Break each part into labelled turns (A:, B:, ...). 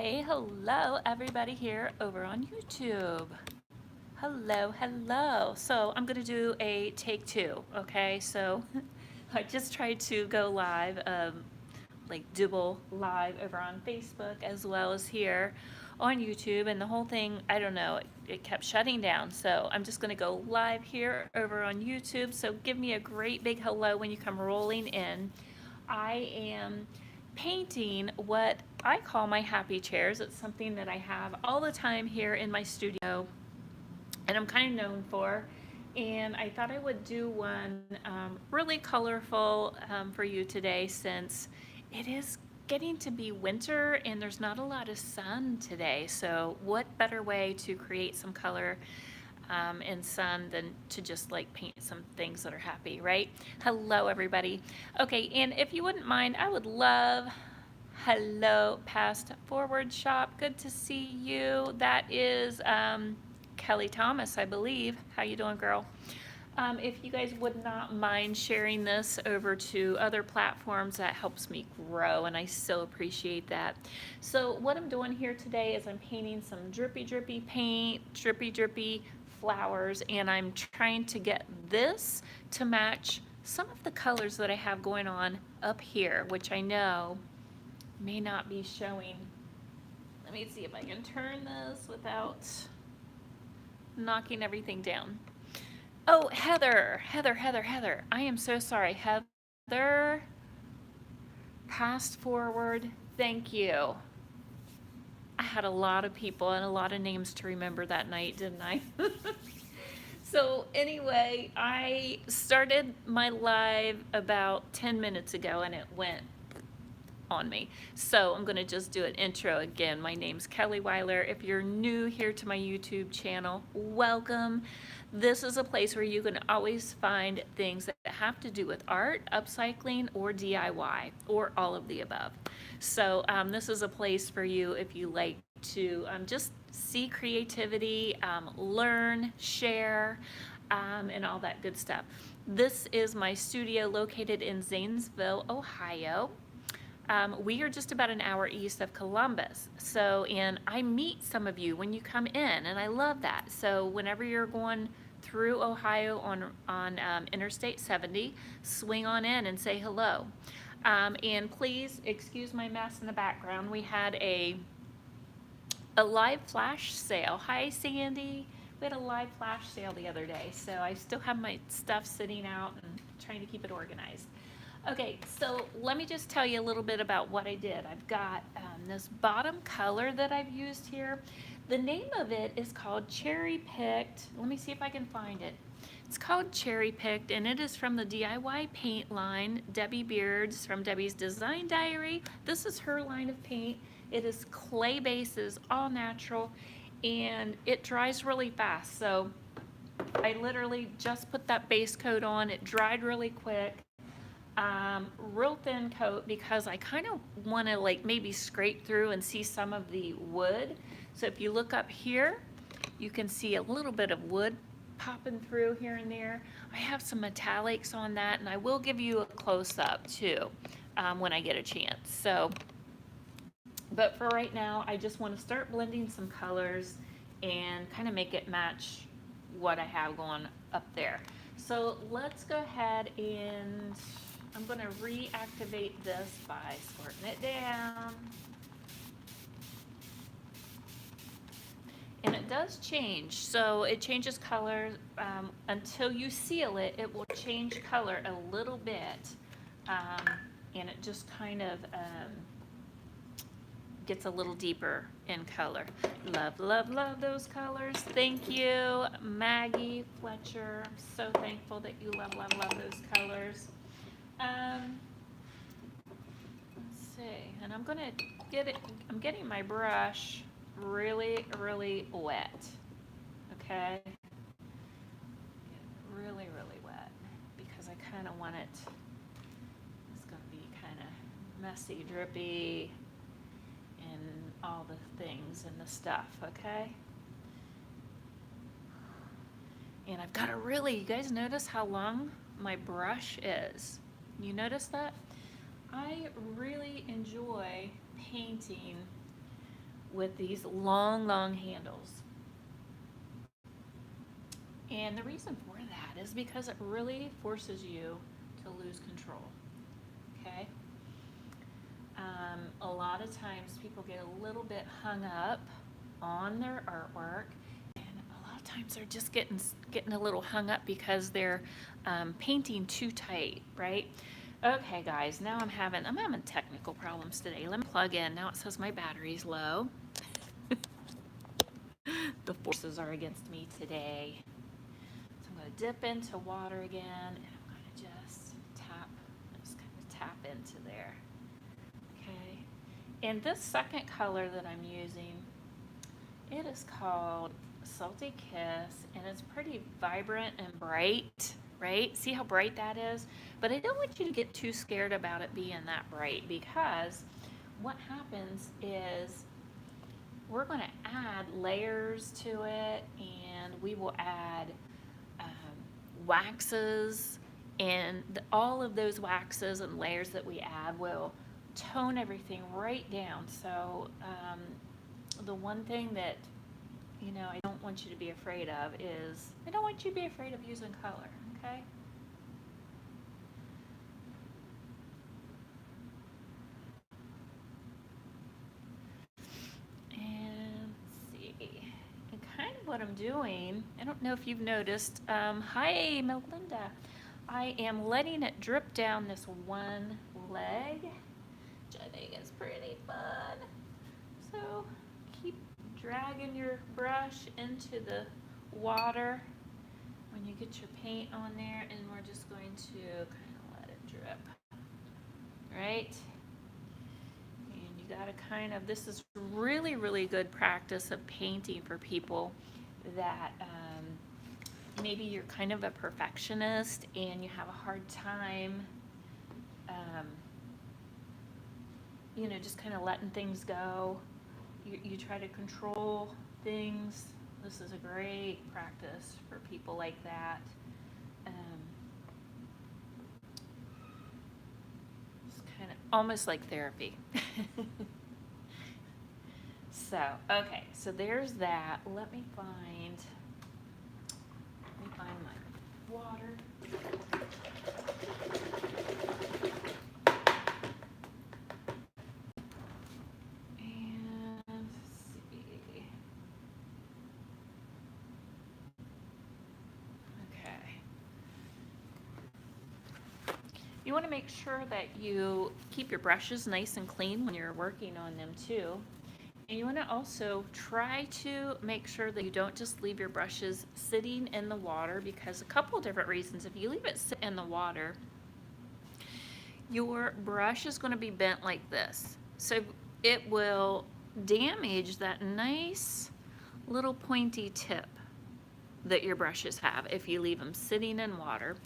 A: Hey, hello everybody here over on YouTube. Hello. So I'm gonna do a take two, okay? So I just tried to go live, like double live over on Facebook as well as here on YouTube, and the whole thing, I don't know, it kept shutting down. So I'm just gonna go live here over on YouTube. So give me a great big hello when you come rolling in. I am painting what I call my happy chairs. It's something that I have all the time here in my studio and I'm kind of known for. And I thought I would do one really colorful for you today since it is getting to be winter and there's not a lot of sun today. So what better way to create some color and sun than to just like paint some things that are happy, right? Hello, everybody. Okay, and if you wouldn't mind, I would love, hello, Past Forward Shop. Good to see you. That is Kelly Thomas, I believe. How you doing, girl? If you guys would not mind sharing this over to other platforms, that helps me grow, and I so appreciate that. So what I'm doing here today is I'm painting some drippy paint, drippy flowers, and I'm trying to get this to match some of the colors that I have going on up here, which I know may not be showing. Let me see if I can turn this without knocking everything down. Oh, Heather. I am so sorry. Heather, Past Forward, thank you. I had a lot of people and a lot of names to remember that night, didn't I? So anyway, I started my live about 10 minutes ago and it went on me. So I'm gonna just do an intro again. My name's Kelly Weiler. If you're new here to my YouTube channel, welcome. This is a place where you can always find things that have to do with art, upcycling, or DIY, or all of the above. So this is a place for you if you like to just see creativity, learn, share, and all that good stuff. This is my studio located in Zanesville, Ohio. We are just about an hour east of Columbus. So, and I meet some of you when you come in, and I love that. So whenever you're going through Ohio on Interstate 70, swing on in and say hello. And please excuse my mess in the background. We had a live flash sale. Hi, Sandy. We had a live flash sale the other day, so I still have my stuff sitting out and trying to keep it organized. Okay, so let me just tell you a little bit about what I did. I've got this bottom color that I've used here. The name of it is called Cherry Picked. Let me see if I can find it. It's called Cherry Picked, and it is from the DIY paint line, Debbie Beards from Debbie's Design Diary. This is her line of paint. It is clay bases, all natural, and it dries really fast. So I literally just put that base coat on. It dried really quick. Real thin coat because I kind of want to like maybe scrape through and see some of the wood. So if you look up here, you can see a little bit of wood popping through here and there. I have some metallics on that, and I will give you a close-up too when I get a chance. So, but for right now, I just want to start blending some colors and kind of make it match what I have going up there. So let's go ahead and I'm going to reactivate this by squirting it down. And it does change, so it changes color until you seal it. It will change color a little bit, and it just kind of gets a little deeper in color. Love those colors. Thank you, Maggie Fletcher. I'm so thankful that you love those colors. Let's see, and I'm gonna get it. I'm getting my brush really wet. Okay, really wet because I kind of want it. It's gonna be kind of messy, drippy, and all the things and the stuff. Okay. And I've got a really. You guys notice how long my brush is? You notice that? I really enjoy painting with these long handles. And the reason for that is because it really forces you to lose control, okay? A lot of times people get a little bit hung up on their artwork, and a lot of times they're just getting a little hung up because they're painting too tight, right? Okay, guys, now I'm having technical problems today. Let me plug in. Now it says my battery's low. The forces are against me today. So I'm going to dip into water again, and I'm going to just tap into there. Okay. And this second color that I'm using, it is called Salty Kiss, and it's pretty vibrant and bright, right? See how bright that is? But I don't want you to get too scared about it being that bright, because what happens is we're going to add layers to it, and we will add waxes, and all of those waxes and layers that we add will tone everything right down. So the one thing that I don't want you to be afraid of is I don't want you to be afraid of using color, okay? And let's see. And kind of what I'm doing, I don't know if you've noticed, hi Melinda. I am letting it drip down this one leg, which I think is pretty fun. So keep dragging your brush into the water when you get your paint on there, and we're just going to kind of let it drip, right? And you got to this is really good practice of painting for people that maybe you're kind of a perfectionist and you have a hard time just kind of letting things go. You try to control things. This is a great practice for people like that. It's kind of almost like therapy. So, okay, so there's that. Let me find my water. And let's see. Okay. You want to make sure that you keep your brushes nice and clean when you're working on them too. And you want to also try to make sure that you don't just leave your brushes sitting in the water, because a couple different reasons. If you leave it sit in the water, your brush is going to be bent like this. So it will damage that nice little pointy tip that your brushes have if you leave them sitting in water.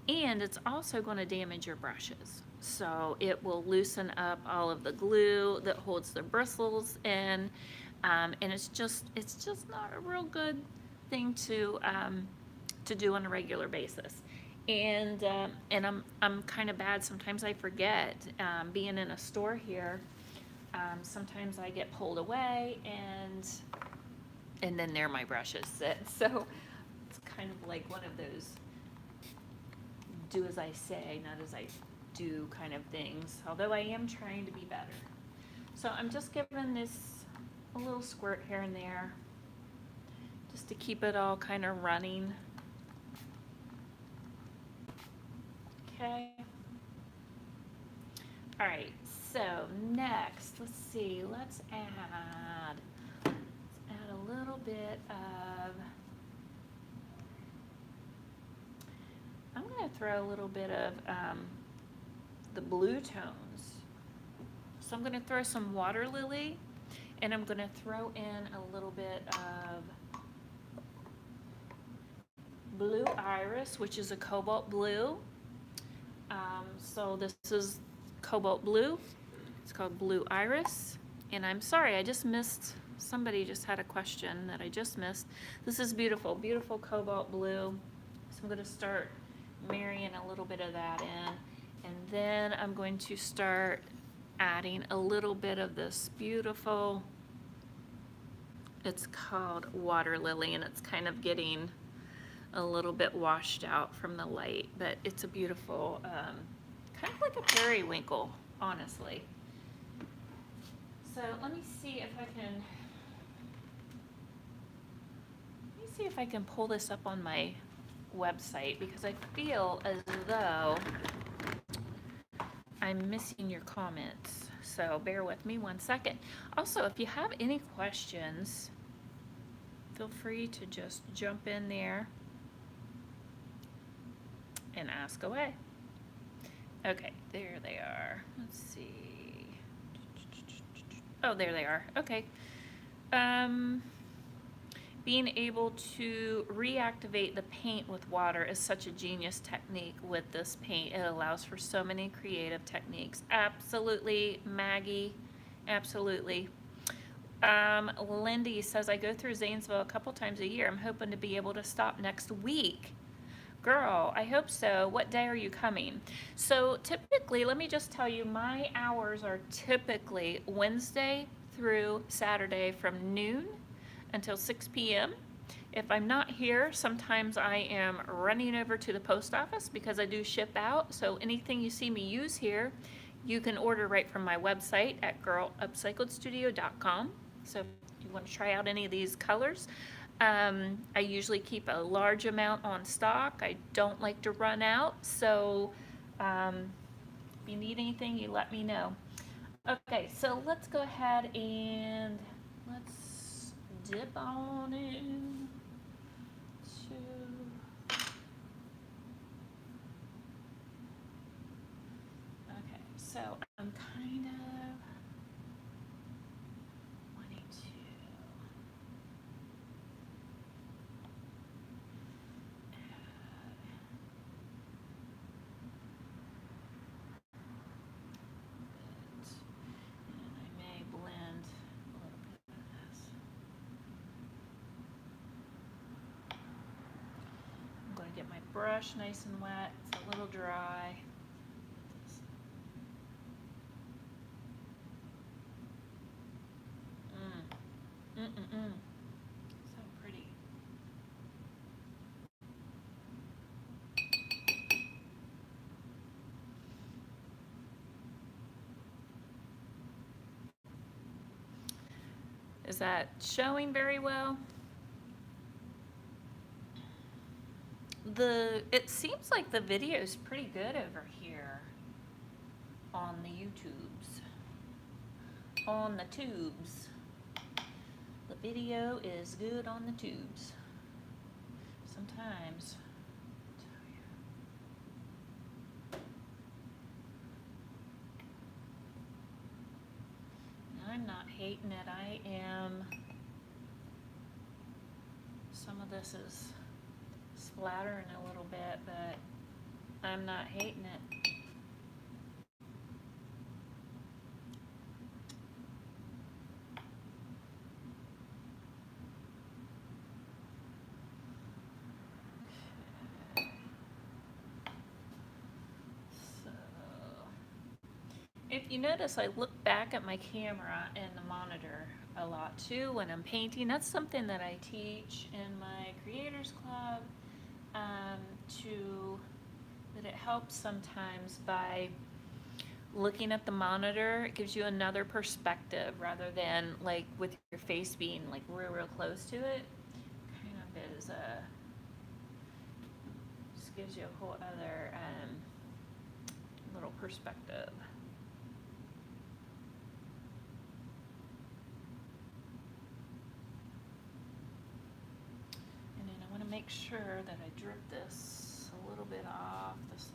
A: And it's also going to damage your brushes. So it will loosen up all of the glue that holds the bristles in, and it's just not a real good thing to do on a regular basis. And I'm kind of bad. Sometimes I forget. Being in a store here, sometimes I get pulled away, and then there my brushes sit. So it's kind of like one of those do as I say, not as I do kind of things, although I am trying to be better. So I'm just giving this a little squirt here and there just to keep it all kind of running. Okay. All right, so next, let's add a little bit of, I'm going to throw a little bit of the blue tones. So I'm going to throw some water lily, and I'm going to throw in a little bit of blue iris, which is a cobalt blue. So this is cobalt blue. It's called blue iris. And I'm sorry, I just missed, somebody just had a question that I just missed. This is beautiful, beautiful cobalt blue. So I'm going to start marrying a little bit of that in. And then I'm going to start adding a little bit of this beautiful It's called Water Lily, and it's kind of getting a little bit washed out from the light, but it's a beautiful, kind of like a periwinkle, honestly. So let me see if I can pull this up on my website, because I feel as though I'm missing your comments. So bear with me one second. Also, if you have any questions, feel free to just jump in there and ask away. Okay, there they are. Let's see. Oh, there they are. Okay. Being able to reactivate the paint with water is such a genius technique with this paint. It allows for so many creative techniques. Absolutely, Maggie. Absolutely. Lindy says, I go through Zanesville a couple times a year. I'm hoping to be able to stop next week. Girl, I hope so. What day are you coming? So typically, let me just tell you, my hours are typically Wednesday through Saturday from noon until 6 p.m. If I'm not here, sometimes I am running over to the post office because I do ship out. So anything you see me use here, you can order right from my website at girlupcycledstudio.com. So if you want to try out any of these colors, I usually keep a large amount on stock. I don't like to run out. So if you need anything, you let me know. Okay, so let's go ahead and let's dip on in to, okay, so I'm kind of wanting to, and I may blend a little bit of this. I'm going to get my brush nice and wet. It's a little dry. So pretty. Is that showing very well? It seems like the video is pretty good over here on the YouTubes, on the tubes. The video is good on the tubes. Sometimes. I'm not hating it. I am. Some of this is splattering a little bit, but I'm not hating it. So, if you notice, I look back at my camera and the monitor a lot too when I'm painting. That's something that I teach in my creators club, that it helps sometimes by looking at the monitor. It gives you another perspective rather than like with your face being like real close to it. Kind of is just gives you a whole other little perspective. And then I want to make sure that I drip this a little bit off the side.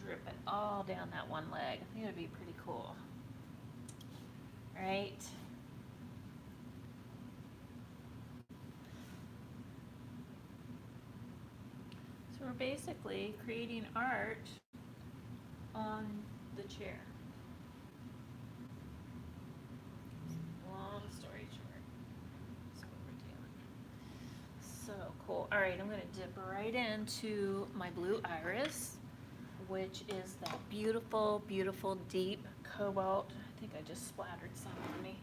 A: Drip it all down that one leg. I think it would be pretty cool. Right? So we're basically creating art on the chair. Long story short, that's what we're doing. So Cool. All right, I'm going to dip right into my blue iris, which is that beautiful, beautiful deep cobalt. I think I just splattered some on me.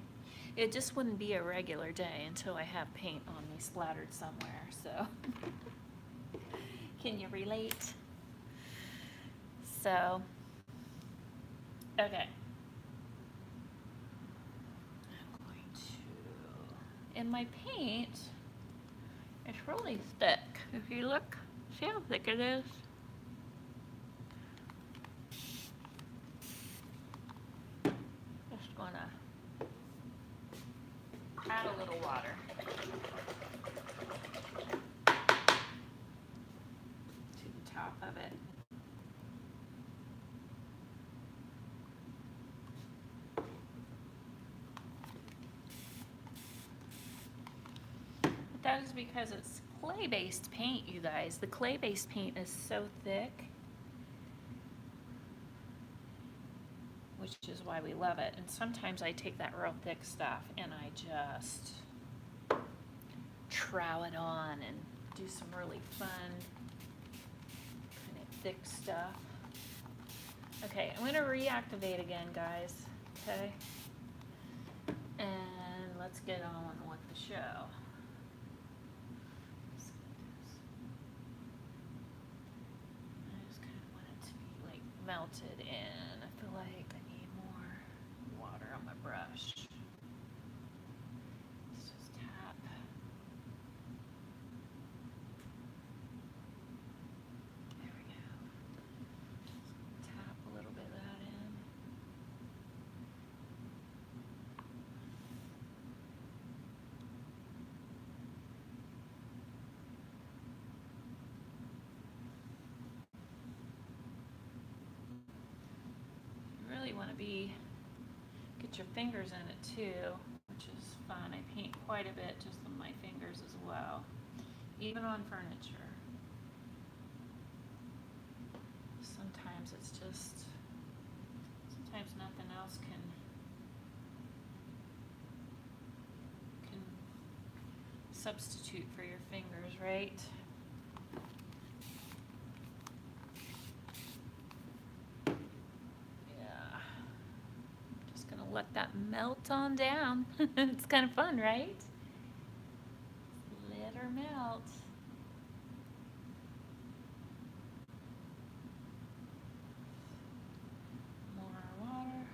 A: It just wouldn't be a regular day until I have paint on me splattered somewhere, so. Can you relate? So, okay. I'm going to, and my paint, it's really thick. If you look, see how thick it is? Just gonna add a little water to the top of it. That is because it's clay-based paint, you guys. The clay-based paint is so thick, which is why we love it. And sometimes I take that real thick stuff and I just trowel it on and do some really fun kind of thick stuff. Okay, I'm gonna reactivate again, guys, okay? And let's get on with the show. I just kind of want it to be like melted in. I feel like I need more water on my brush. Let's just tap. There we go. Just tap a little bit of that in. You really want to get your fingers in it too, which is fun. I paint quite a bit just on my fingers as well, even on furniture. Sometimes it's just, sometimes nothing else can substitute for your fingers, right? Let that melt on down. It's kind of fun, right? Let her melt. More water.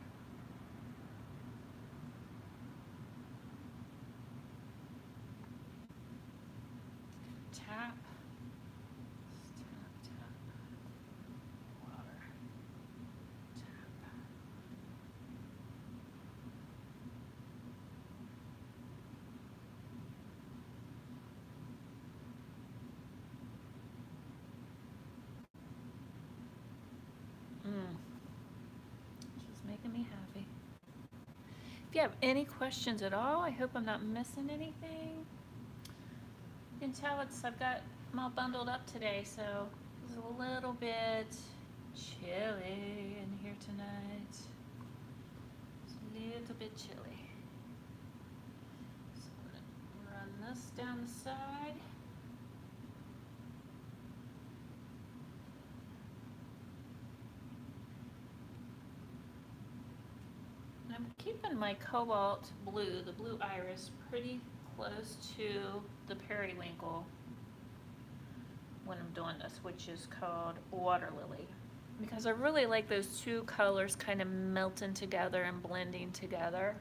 A: Tap. Tap, tap. Water. Tap. She's making me happy. If you have any questions at all, I hope I'm not missing anything. You can tell I've got them all bundled up today, so it's a little bit chilly in here tonight. It's a little bit chilly. So I'm gonna run this down the side. I'm keeping my cobalt blue, the blue iris, pretty close to the periwinkle when I'm doing this, which is called water lily, because I really like those two colors kind of melting together and blending together.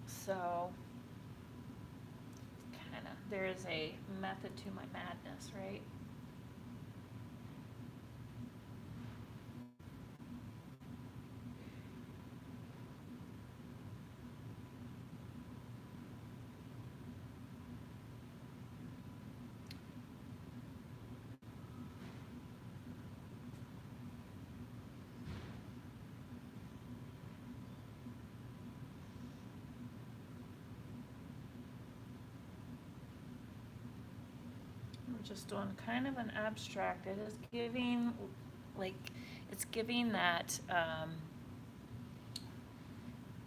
A: So kind of, there is a method to my madness, right? Just doing kind of an abstract. It is giving, like, it's giving that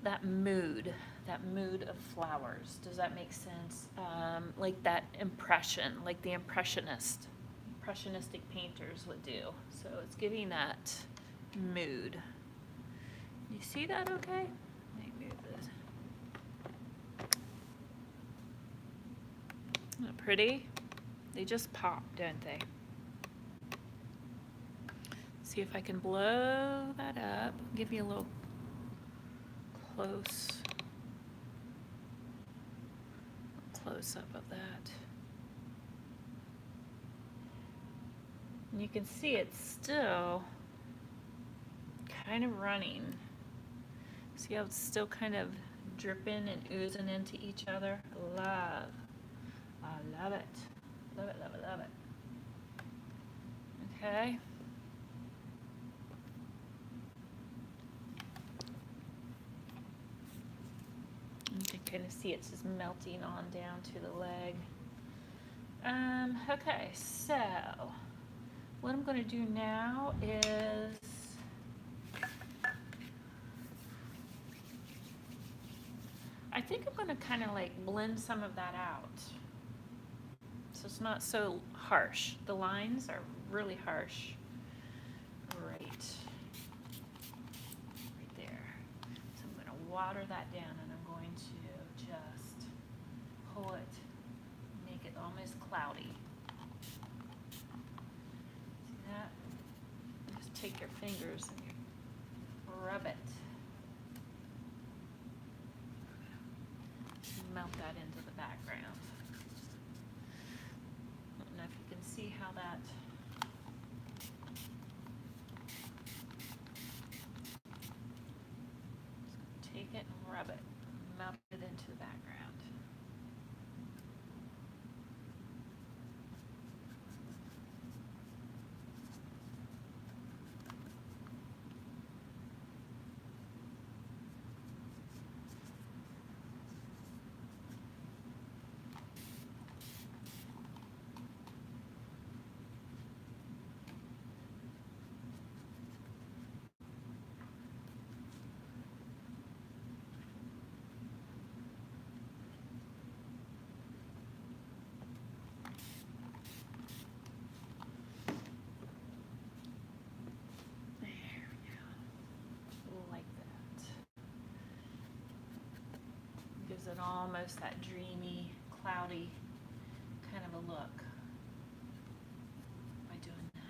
A: that mood, that mood of flowers. Does that make sense? Like that impression, like the impressionistic painters would do. So it's giving that mood. You see that okay? Let me move this. Isn't that pretty? They just pop, don't they? See if I can blow that up. Give you a little close up of that. And you can see it's still kind of running. See how it's still kind of dripping and oozing into each other? I love it. Love it, love it, love it. Okay. You can kind of see it's just melting on down to the leg. Okay, so what I'm going to do now is I think I'm going to kind of like blend some of that out. So it's not so harsh. The lines are really harsh. Right there. So I'm going to water that down and I'm going to just pull it, make it almost cloudy. See that? Just take your fingers and you rub it. Melt that into the background. I don't know if you can see how that take it and rub it, melt it into the background. Gives it almost that dreamy, cloudy kind of a look by doing that.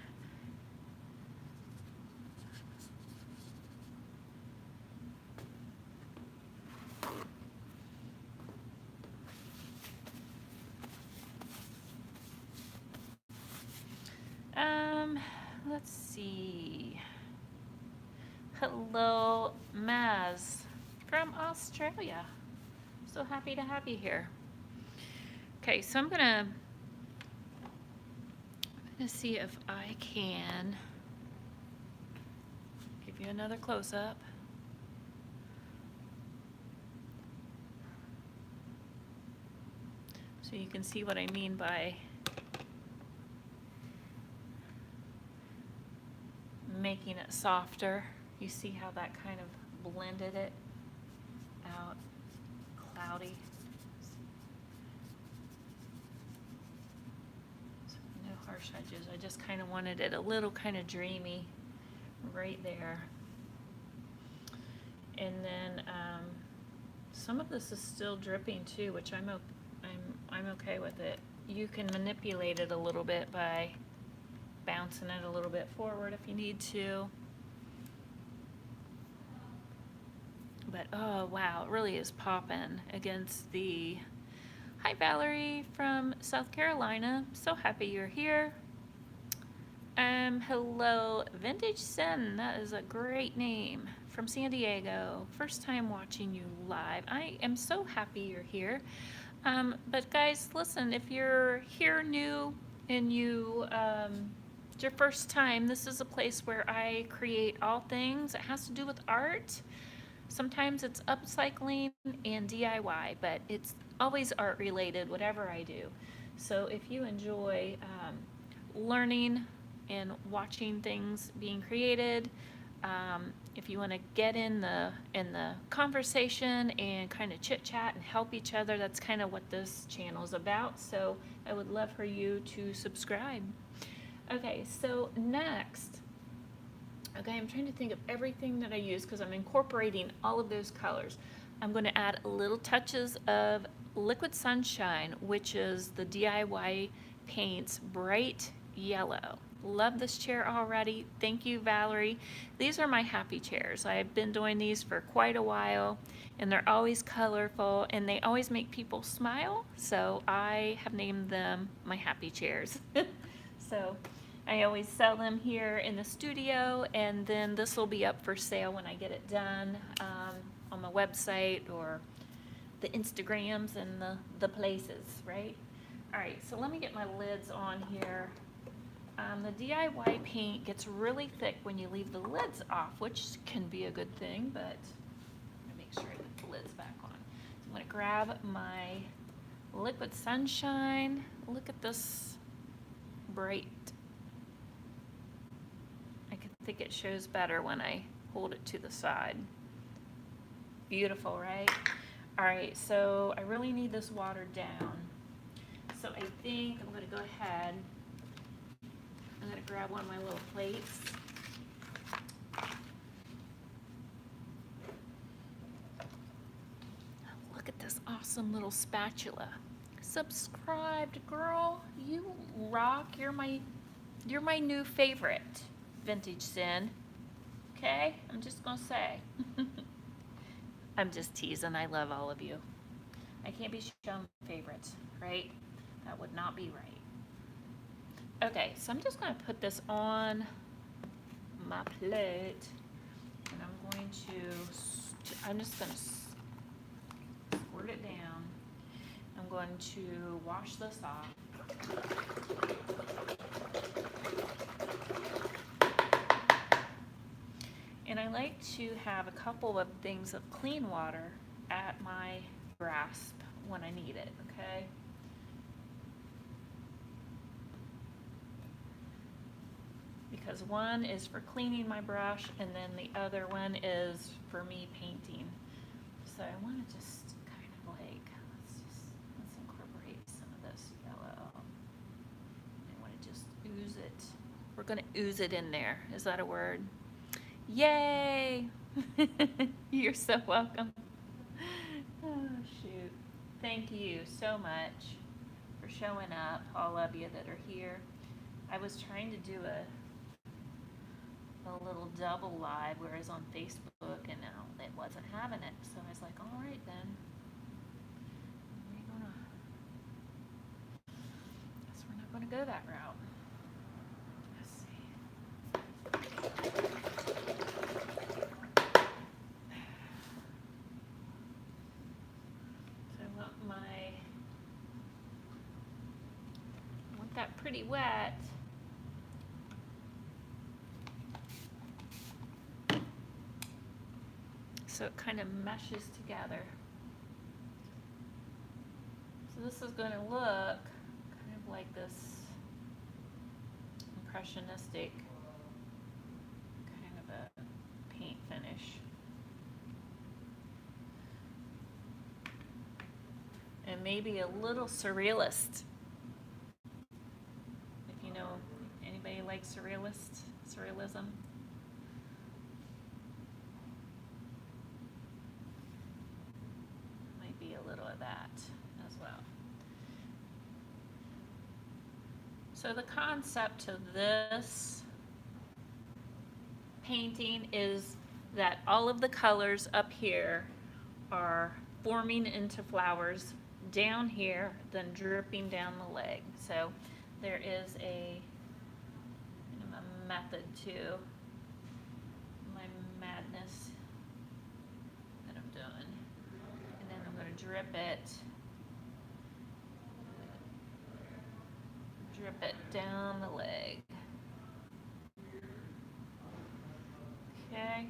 A: Let's see. Hello, Maz from Australia. So happy to have you here. Okay, so I'm gonna see if I can give you another close-up. So you can see what I mean by making it softer. You see how that kind of blended it out, cloudy. So no harsh edges. I just kind of wanted it a little kind of dreamy right there. And then some of this is still dripping too, which I'm okay with it. You can manipulate it a little bit by bouncing it a little bit forward if you need to. But oh wow, it really is popping against the... Hi Valerie from South Carolina. So happy you're here. Hello, Vintage Sin. That is a great name. From San Diego. First time watching you live. I am so happy you're here. But guys, listen, if you're here new and it's your first time, this is a place where I create all things. It has to do with art. Sometimes it's upcycling and DIY, but it's always art related, whatever I do. So if you enjoy learning and watching things being created, if you want to get in the conversation and kind of chit chat and help each other, that's kind of what this channel is about. So I would love for you to subscribe. Okay, so next, okay, I'm trying to think of everything that I use because I'm incorporating all of those colors. I'm going to add little touches of Liquid Sunshine, which is the DIY Paints Bright Yellow. Love this chair already. Thank you, Valerie. These are my happy chairs. I've been doing these for quite a while, and they're always colorful, and they always make people smile, so I have named them my happy chairs. So I always sell them here in the studio, and then this will be up for sale when I get it done on my website or the Instagrams and the places, right? All right, so let me get my lids on here. The DIY paint gets really thick when you leave the lids off, which can be a good thing, but I'm gonna make sure I put the lids back on. So I'm gonna grab my Liquid Sunshine. Look at this bright. I think it shows better when I hold it to the side. Beautiful, right? All right, so I really need this watered down. So I think I'm gonna go ahead. I'm gonna grab one of my little plates. Look at this awesome little spatula. Subscribed, girl. You rock. You're my new favorite, Vintage Sin. Okay? I'm just gonna say. I'm just teasing. I love all of you. I can't be shown favorites, right? That would not be right. Okay, so I'm just going to put this on my plate, and I'm just going to squirt it down. I'm going to wash this off. And I like to have a couple of things of clean water at my grasp when I need it, okay? Because one is for cleaning my brush, and then the other one is for me painting. So I want to just kind of like, let's incorporate some of this yellow. I want to just ooze it. We're going to ooze it in there. Is that a word? Yay! You're so welcome. Oh, shoot. Thank you so much for showing up, all of you that are here. I was trying to do a little double live, whereas on Facebook, and it wasn't having it. So I was like, all right then. Guess we're not going to go that route. Let's see. I want that pretty wet. So it kind of meshes together. So this is going to look kind of like this impressionistic kind of a paint finish. And maybe a little surrealist. If you know, anybody likes surrealism? Might be a little of that as well. So the concept of this painting is that all of the colors up here are forming into flowers down here, then dripping down the leg. So there is a method to my madness that I'm doing. And then I'm going to drip it down the leg. Okay.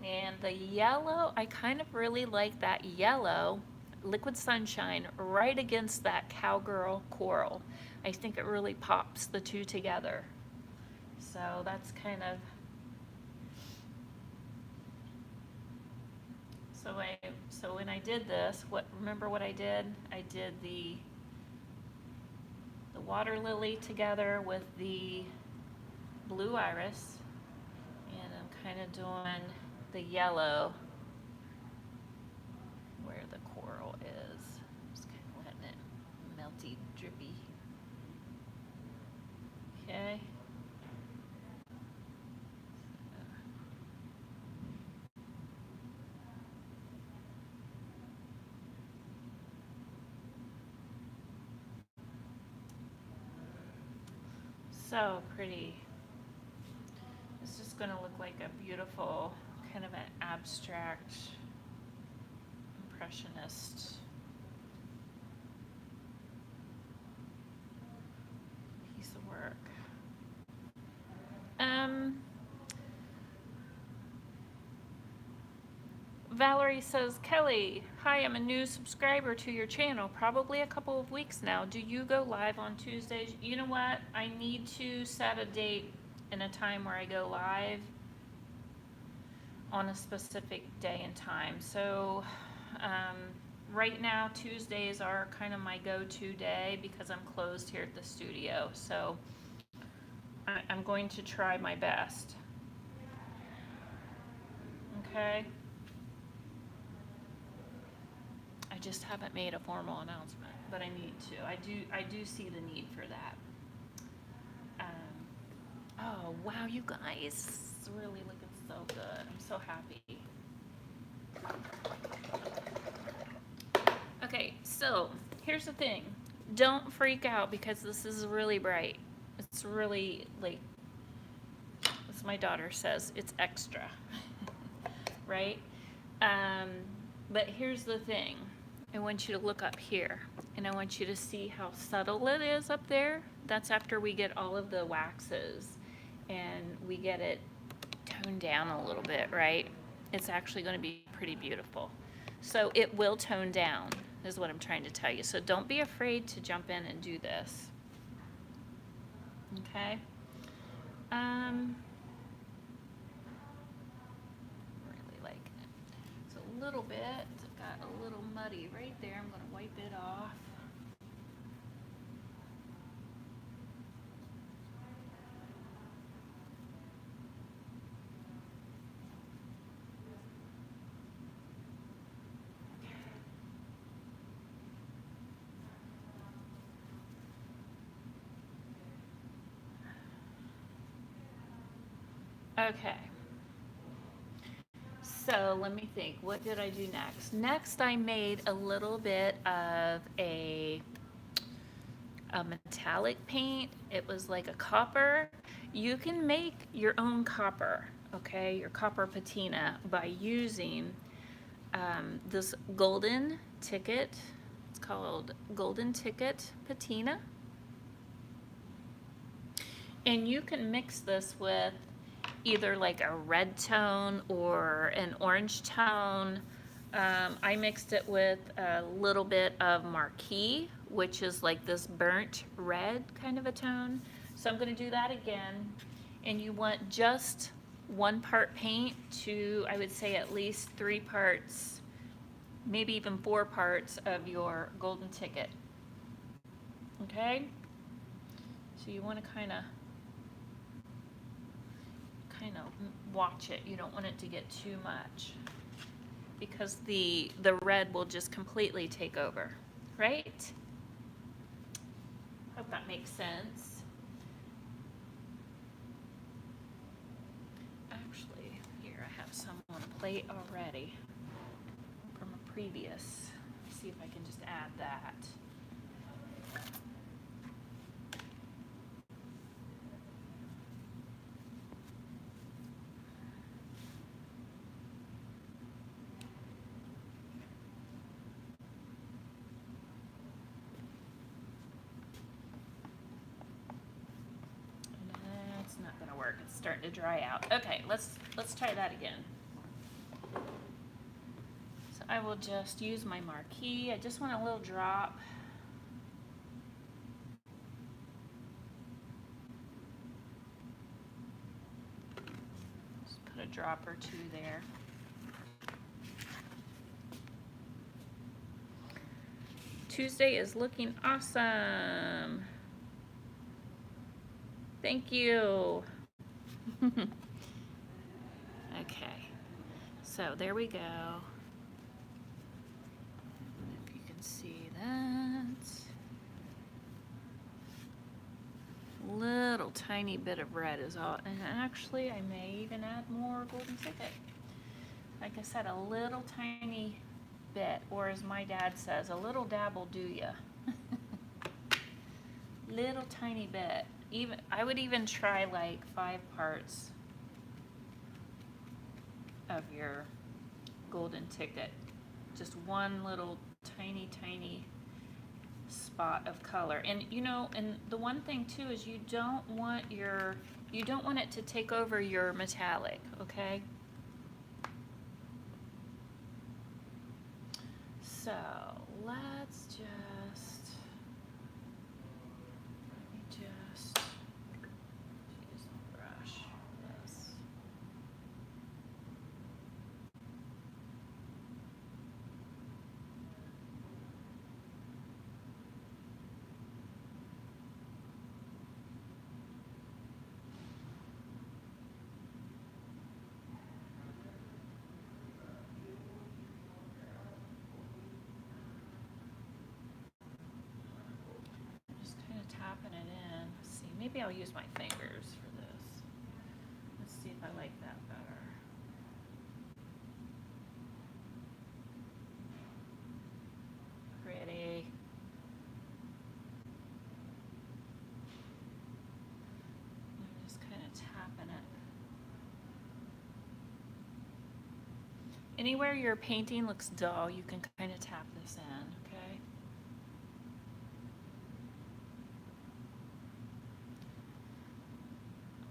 A: And the yellow, I kind of really like that yellow Liquid Sunshine right against that cowgirl coral. I think it really pops the two together. So that's kind of, so when I did this, remember what I did? I did the water lily together with the blue iris, and I'm kind of doing the yellow where the coral is. Just kind of letting it melty, drippy. Okay. So pretty. It's just going to look like a beautiful, kind of an abstract, impressionist piece of work. Valerie says, Kelly, hi, I'm a new subscriber to your channel, probably a couple of weeks now. Do you go live on Tuesdays? You know what? I need to set a date and a time where I go live on a specific day and time. So right now, Tuesdays are kind of my go-to day because I'm closed here at the studio. So I'm going to try my best. Okay? I just haven't made a formal announcement, but I need to. I do see the need for that. Oh wow, you guys, it's really looking so good. I'm so happy. Okay, so here's the thing. Don't freak out because this is really bright. It's really like, as my daughter says, it's extra, right? But here's the thing. I want you to look up here, and I want you to see how subtle it is up there. That's after we get all of the waxes, and we get it toned down a little bit, right? It's actually going to be pretty beautiful. So it will tone down, is what I'm trying to tell you. So don't be afraid to jump in and do this. Okay? Really liking it. It's a little bit, it got a little muddy right there. I'm going to wipe it off. Okay. So let me think, what did I do next? Next, I made a little bit of a metallic paint. It was like a copper. You can make your own copper, okay, your copper patina by using this golden ticket. It's called golden ticket patina. And you can mix this with either like a red tone or an orange tone. I mixed it with a little bit of marquee, which is like this burnt red kind of a tone. So I'm going to do that again. And you want just 1 part paint to, I would say, at least 3 parts, maybe even 4 parts of your golden ticket. Okay? So you want to kind of watch it. You don't want it to get too much because the red will just completely take over, right? Hope that makes sense. Actually, here I have some on a plate already from a previous. Let's see if I can just add that. Not gonna work. It's starting to dry out. Okay, let's try that again. So I will just use my marquee. I just want a little drop. drop or two there. Tuesday is looking awesome. Thank you. Okay, so there we go. If you can see that. Little tiny bit of red is all, and actually I may even add more golden ticket. Like I said, a little tiny bit, or as my dad says, a little dab will do ya. Little tiny bit. Even I would even try like 5 parts of your golden ticket. Just one little tiny spot of color. And you know, and the one thing too is you don't want it to take over your metallic, okay? So let's just use a brush for this. Just kind of tapping it in. Let's see, maybe I'll use my fingers for this. Let's see if I like that better. Pretty. I'm just kind of tapping it. Anywhere your painting looks dull, you can kind of tap this in, okay?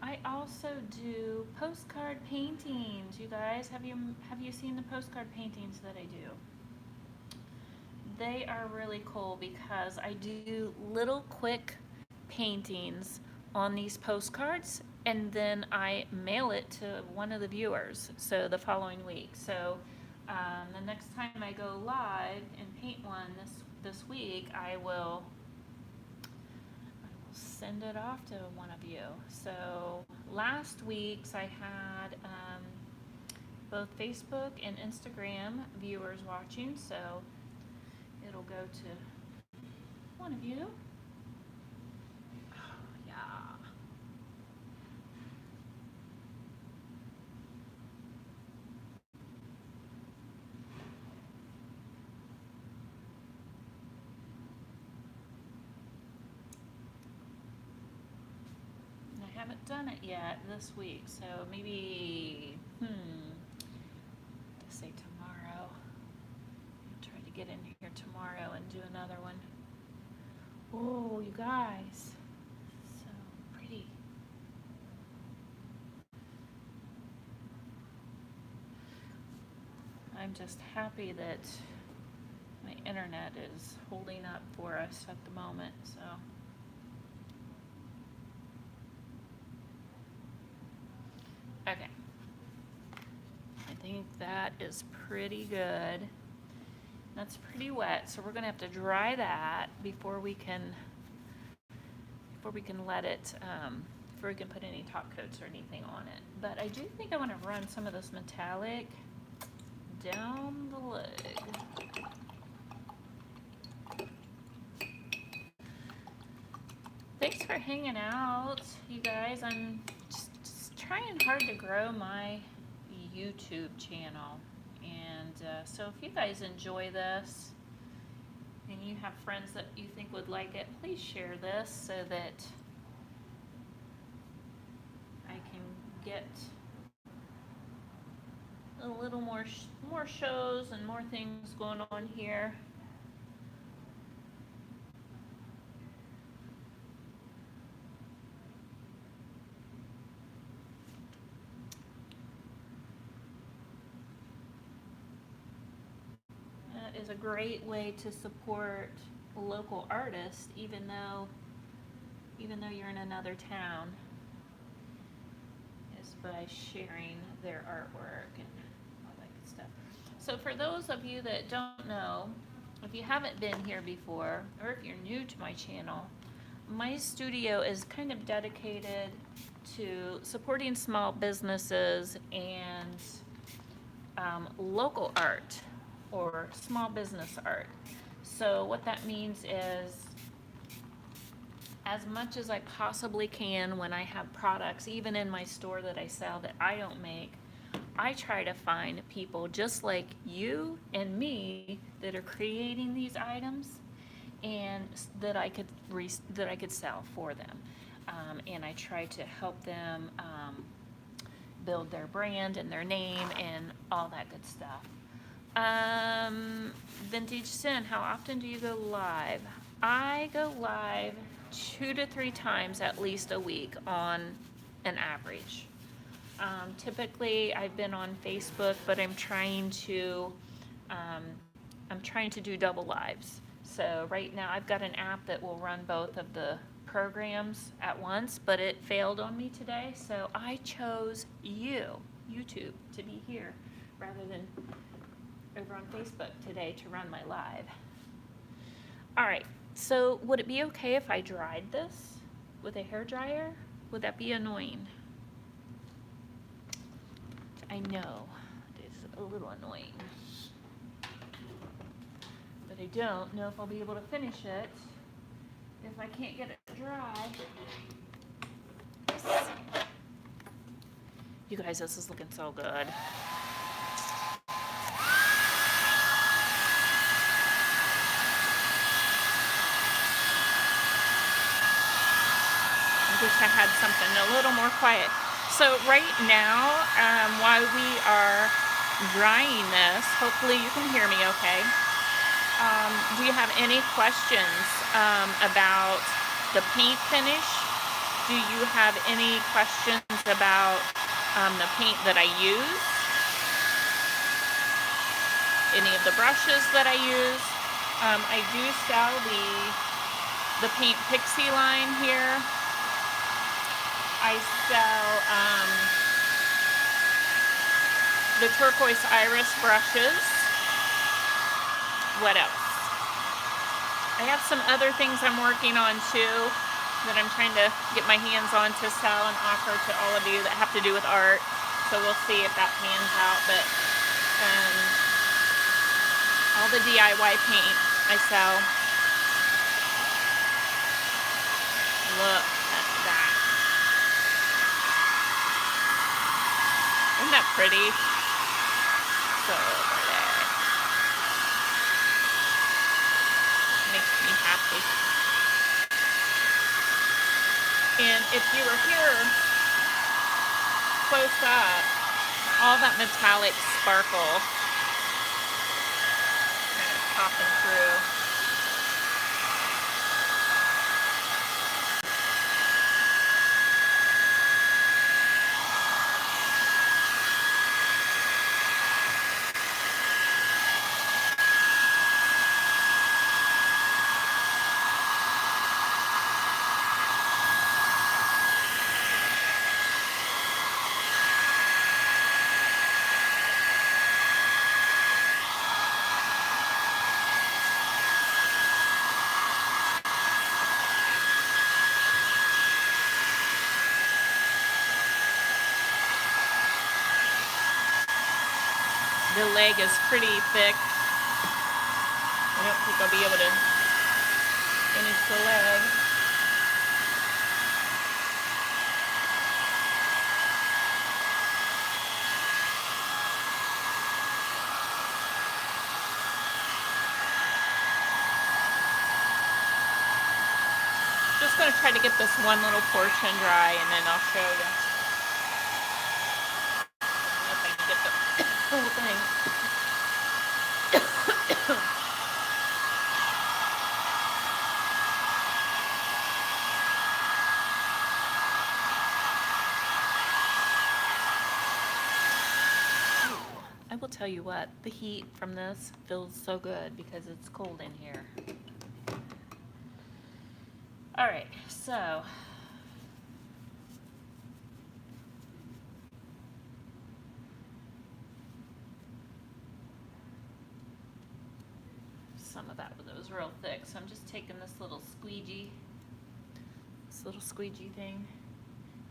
A: I also do postcard paintings, you guys. Have you seen the postcard paintings that I do? They are really cool because I do little quick paintings on these postcards, and then I mail it to one of the viewers, so the following week. So the next time I go live and paint one this week, I will send it off to one of you. So last week's I had both Facebook and Instagram viewers watching, so it'll go to one of you. Oh, yeah. I haven't done it yet this week, so maybe, to say tomorrow. I'll try to get in here tomorrow and do another one. Oh, you guys, so pretty. I'm just happy that my internet is holding up for us at the moment, so. Okay. I think that is pretty good. That's pretty wet, so we're gonna have to dry that before we can let it, before we can put any top coats or anything on it. But I do think I want to run some of this metallic down the leg. Thanks for hanging out, you guys. I'm just trying hard to grow my YouTube channel. And so if you guys enjoy this and you have friends that you think would like it, please share this so that I can get a little more shows and more things going on here. That is a great way to support local artists, even though you're in another town, is lives by sharing their artwork and all that good stuff. So for those of you that don't know, if you haven't been here before, or if you're new to my channel, my studio is kind of dedicated to supporting small businesses and local art or small business art. So what that means is, as much as I possibly can when I have products, even in my store that I sell that I don't make, I try to find people just like you and me that are creating these items and that I could sell for them. And I try to help them build their brand and their name and all that good stuff. Vintage Sin, how often do you go live? I go live 2 to 3 times at least a week on an average. Typically I've been on Facebook, but I'm trying to do double lives. So right now I've got an app that will run both of the programs at once, but it failed on me today, so I chose YouTube, to be here rather than over on Facebook today to run my live. All right, so would it be okay if I dried this with a hair dryer? Would that be annoying? I know, it's a little annoying. But I don't know if I'll be able to finish it if I can't get it dry. You guys, this is looking so good. I wish I had something a little more quiet. So right now, while we are drying this, hopefully you can hear me okay. Do you have any questions about the paint finish? Do you have any questions about the paint that I use? Any of the brushes that I use? I do sell the Paint Pixie line here. I sell the Turquoise Iris brushes. What else? I have some other things I'm working on too that I'm trying to get my hands on to sell and offer to all of you that have to do with art. So we'll see if that pans out. But all the DIY paint I sell. Look at that. Isn't that pretty? So pretty. Makes me happy. And if you were here close up, all that metallic sparkle kind of popping through. The leg is pretty thick. I don't think I'll be able to finish the leg. Just going to try to get this one little portion dry and then I'll show you. If I can get the whole thing. I will tell you what, the heat from this feels so good because it's cold in here. All right, so some of that, but it was real thick. So I'm just taking this little squeegee thing,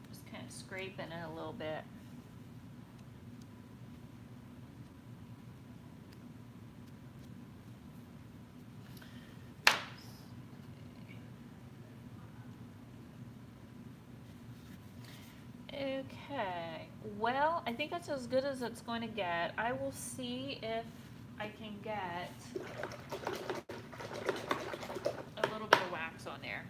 A: just kind of scraping it a little bit. Okay, well, I think that's as good as it's going to get. I will see if I can get a little bit of wax on there.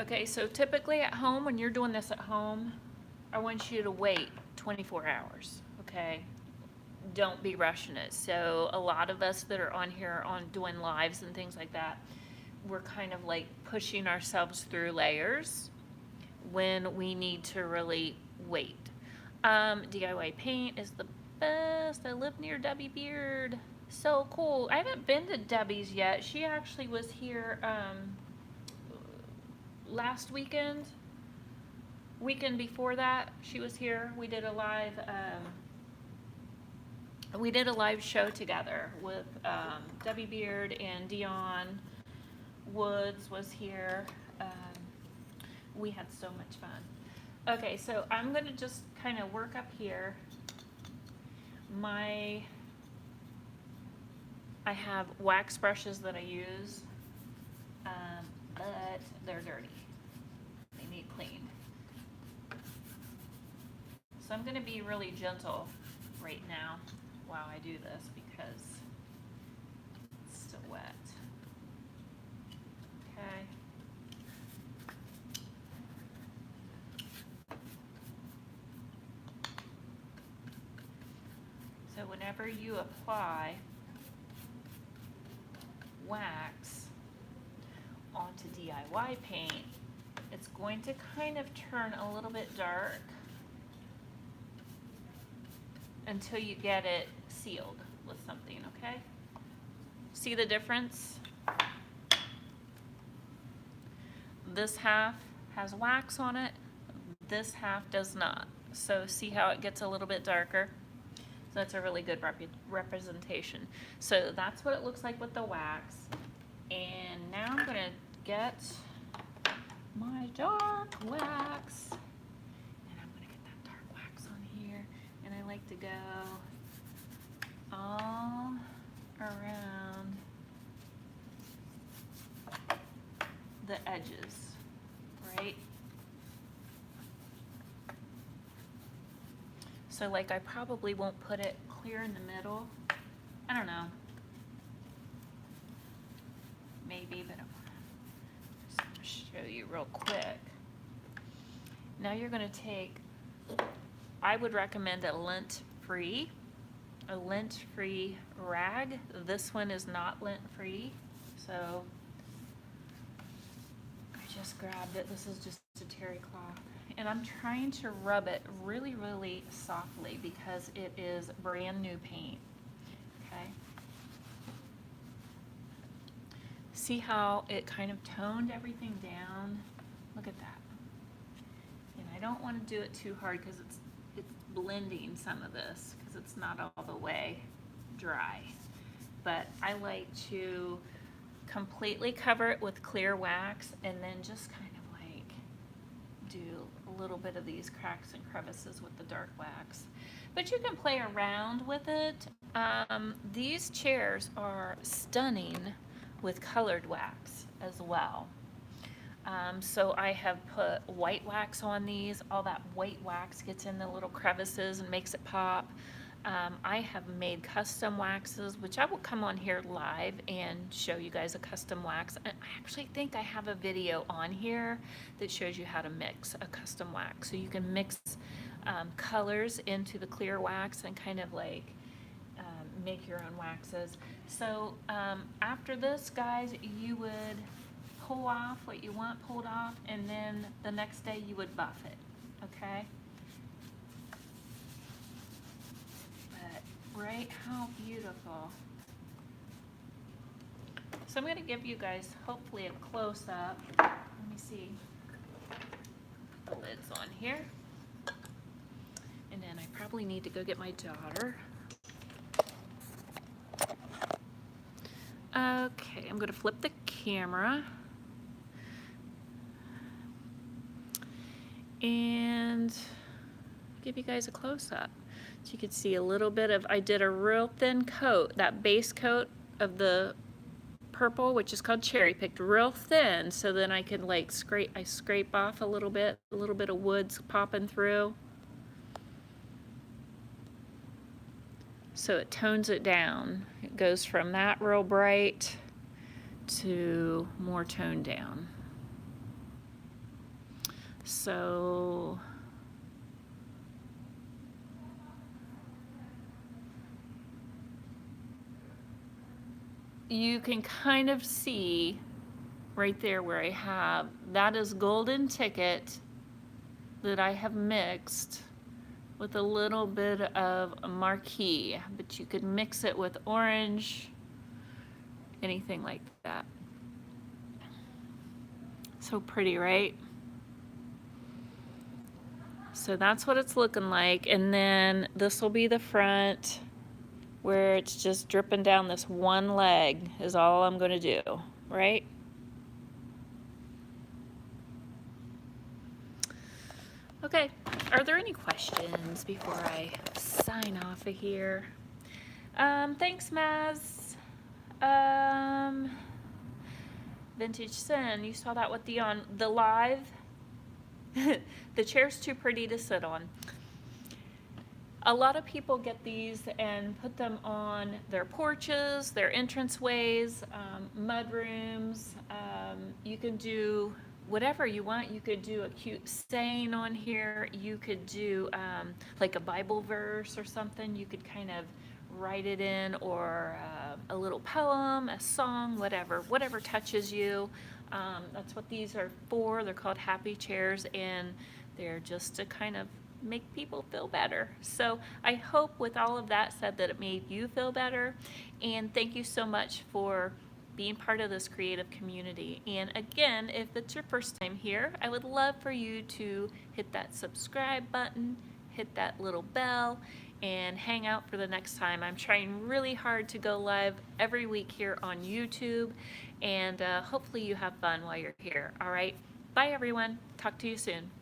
A: Okay, so typically at home, when you're doing this at home, I want you to wait 24 hours, okay? Don't be rushing it. So a lot of us that are on here on doing lives and things like that, we're kind of like pushing ourselves through layers when we need to really wait. DIY paint is the best. I live near Debbie Beard. So cool. I haven't been to Debbie's yet. She actually was here last weekend. Weekend before that, she was here. We did a live show together with Debbie Beard, and Dion Woods was here. We had so much fun. Okay, so I'm gonna just kind of work up here. I have wax brushes that I use, but they're dirty. They need cleaned. So I'm gonna be really gentle right now while I do this because it's still wet. Okay. So whenever you apply wax onto DIY paint, it's going to kind of turn a little bit dark until you get it sealed with something, okay? See the difference? This half has wax on it, this half does not. So see how it gets a little bit darker? So that's a really good representation. So that's what it looks like with the wax. And now I'm gonna get my dark wax. And I'm gonna get that dark wax on here. And I like to go all around the edges, right? So like I probably won't put it clear in the middle. I don't know. Maybe, but I'm just gonna show you real quick. Now you're gonna take, I would recommend a lint-free rag. This one is not lint-free, so I just grabbed it. This is just a terry cloth. And I'm trying to rub it really, really softly because it is brand new paint, okay? See how it kind of toned everything down? Look at that. And I don't want to do it too hard because it's blending some of this because it's not all the way dry. But I like to completely cover it with clear wax and then just kind of like do a little bit of these cracks and crevices with the dark wax. But you can play around with it. These chairs are stunning with colored wax as well. So I have put white wax on these. All that white wax gets in the little crevices and makes it pop. I have made custom waxes, which I will come on here live and show you guys a custom wax. And I actually think I have a video on here that shows you how to mix a custom wax. So you can mix colors into the clear wax and kind of like make your own waxes. So after this, guys, you would pull off what you want pulled off, and then the next day you would buff it, okay? But, right, how beautiful. So I'm gonna give you guys hopefully a close-up. Let me see. The lid's on here. And then I probably need to go get my daughter. Okay, I'm gonna flip the camera. And give you guys a close-up. So you can see a little bit of, I did a real thin coat, that base coat of the purple, which is called cherry, picked real thin, so then I can like scrape off a little bit of wood's popping through. So it tones it down. It goes from that real bright to more toned down. So you can kind of see right there where I have, that is golden ticket that I have mixed with a little bit of marquee, but you could mix it with orange, anything like that. So pretty, right? So that's what it's looking like. And then this will be the front where it's just dripping down this one leg is all I'm gonna do, right? Okay, are there any questions before I sign off of here? Thanks, Maz. Vintage Sin, you saw that with the live? The chair's too pretty to sit on. A lot of people get these and put them on their porches, their entranceways, mudrooms. You can do whatever you want. You could do a cute saying on here. You could do like a Bible verse or something. You could kind of write it in, or a little poem, a song, whatever touches you. That's what these are for. They're called happy chairs, and they're just to kind of make people feel better. So I hope with all of that said that it made you feel better, and thank you so much for being part of this creative community. And again, if it's your first time here, I would love for you to hit that subscribe button, hit that little bell, and hang out for the next time. I'm trying really hard to go live every week here on YouTube, and hopefully you have fun while you're here. All right, bye everyone, talk to you soon.